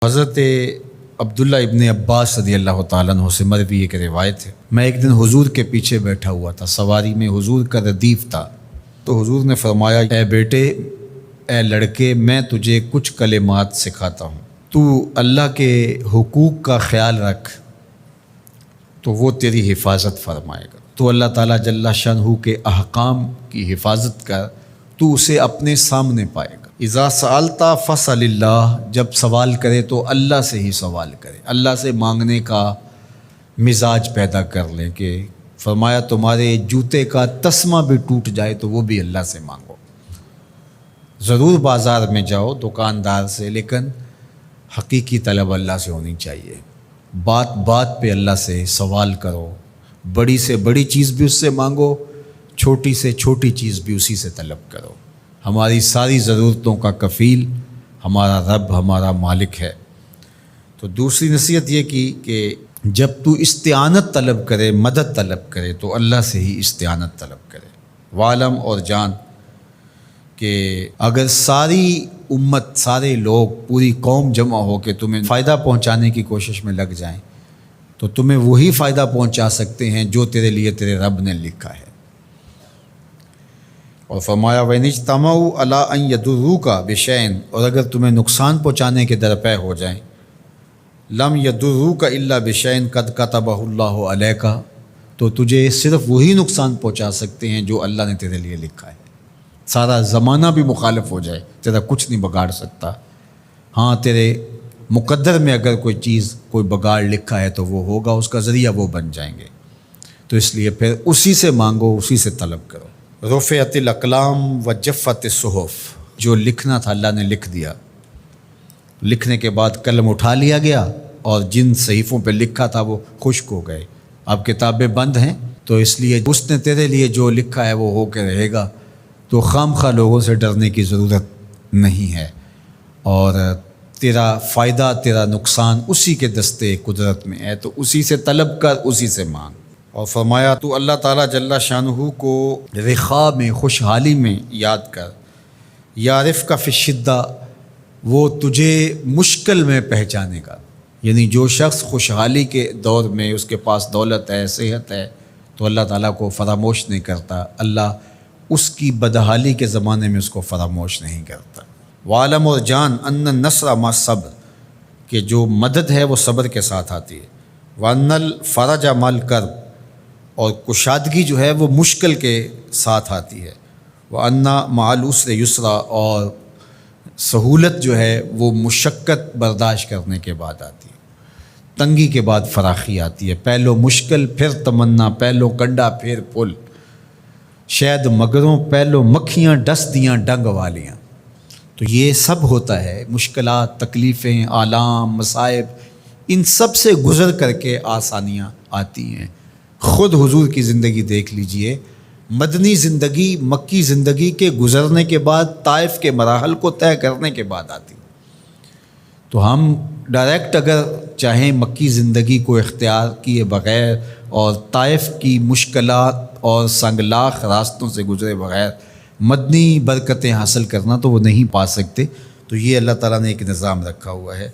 حضرت عبداللہ ابن عباس رضی اللہ تعالیٰ عنہ سے مروی ایک روایت ہے، میں ایک دن حضور کے پیچھے بیٹھا ہوا تھا، سواری میں حضور کا ردیف تھا، تو حضور نے فرمایا، اے بیٹے، اے لڑکے، میں تجھے کچھ کلمات سکھاتا ہوں، تو اللہ کے حقوق کا خیال رکھ تو وہ تیری حفاظت فرمائے گا۔ تو اللہ تعالیٰ جل شانہ کے احکام کی حفاظت کر، تو اسے اپنے سامنے پائے گا۔ اذا سألت فاسأل اللہ، جب سوال کرے تو اللہ سے ہی سوال کرے، اللہ سے مانگنے کا مزاج پیدا کر لیں کہ فرمایا تمہارے جوتے کا تسمہ بھی ٹوٹ جائے تو وہ بھی اللہ سے مانگو۔ ضرور بازار میں جاؤ دکاندار سے، لیکن حقیقی طلب اللہ سے ہونی چاہیے۔ بات بات پہ اللہ سے سوال کرو، بڑی سے بڑی چیز بھی اس سے مانگو، چھوٹی سے چھوٹی چیز بھی اسی سے طلب کرو۔ ہماری ساری ضرورتوں کا کفیل ہمارا رب، ہمارا مالک ہے۔ تو دوسری نصیحت یہ کی کہ جب تو استعانت طلب کرے، مدد طلب کرے، تو اللہ سے ہی استعانت طلب کرے۔ وعلم، اور جان کہ اگر ساری امت، سارے لوگ، پوری قوم جمع ہو کے تمہیں فائدہ پہنچانے کی کوشش میں لگ جائیں تو تمہیں وہی فائدہ پہنچا سکتے ہیں جو تیرے لیے تیرے رب نے لکھا ہے۔ اور فرمایا وَإِنِ اجْتَمَعُوا عَلَىٰ أَن يَضُرُّوكَ بِشَيْءٍ، اور اگر تمہیں نقصان پہنچانے کے درپے ہو جائیں، لَمْ يَضُرُّوكَ إِلَّا بِشَيْءٍ قَدْ كَتَبَهُ اللَّهُ عَلَيْكَ، تو تجھے صرف وہی نقصان پہنچا سکتے ہیں جو اللہ نے تیرے لیے لکھا ہے۔ سارا زمانہ بھی مخالف ہو جائے، تیرا کچھ نہیں بگاڑ سکتا۔ ہاں، تیرے مقدر میں اگر کوئی چیز، کوئی بگاڑ لکھا ہے تو وہ ہوگا، اس کا ذریعہ وہ بن جائیں گے۔ تو اس لیے پھر اسی سے مانگو، اسی سے طلب کرو۔ رفعت الاقلام وجفت الصحف، جو لکھنا تھا اللہ نے لکھ دیا، لکھنے کے بعد قلم اٹھا لیا گیا اور جن صحیفوں پہ لکھا تھا وہ خشک ہو گئے۔ اب کتابیں بند ہیں، تو اس لیے اس نے تیرے لیے جو لکھا ہے وہ ہو کے رہے گا، تو خام خواہ لوگوں سے ڈرنے کی ضرورت نہیں ہے، اور تیرا فائدہ، تیرا نقصان اسی کے دستے قدرت میں ہے، تو اسی سے طلب کر، اسی سے مانگ۔ اور فرمایا تو اللہ تعالیٰ جل شانہ کو رخاء میں، خوشحالی میں یاد کر، یعرفک فی الشدہ، وہ تجھے مشکل میں پہچانے گا۔ یعنی جو شخص خوشحالی کے دور میں اس کے پاس دولت ہے، صحت ہے، تو اللہ تعالیٰ کو فراموش نہیں کرتا، اللہ اس کی بدحالی کے زمانے میں اس کو فراموش نہیں کرتا۔ وعلم، اور جان، ان النصر مع الصبر، کہ جو مدد ہے وہ صبر کے ساتھ آتی ہے۔ وان الفرج مع الکرب، اور کشادگی جو ہے وہ مشکل کے ساتھ آتی ہے۔ وان مع العسر یسرا، اور سہولت جو ہے وہ مشقت برداشت کرنے کے بعد آتی ہے۔ تنگی کے بعد فراخی آتی ہے، پہلو مشکل پھر تمنا، پہلو کنڈا پھر پھول، شاید مگروں پہلو مکھیاں ڈس دیاں ڈنگ والیاں۔ تو یہ سب ہوتا ہے، مشکلات، تکلیفیں، آلام، مصائب، ان سب سے گزر کر کے آسانیاں آتی ہیں۔ خود حضور کی زندگی دیکھ لیجئے، مدنی زندگی مکی زندگی کے گزرنے کے بعد، طائف کے مراحل کو طے کرنے کے بعد آتی۔ تو ہم ڈائریکٹ اگر چاہیں مکی زندگی کو اختیار کیے بغیر اور طائف کی مشکلات اور سنگلاخ راستوں سے گزرے بغیر مدنی برکتیں حاصل کرنا، تو وہ نہیں پا سکتے۔ تو یہ اللہ تعالیٰ نے ایک نظام رکھا ہوا ہے۔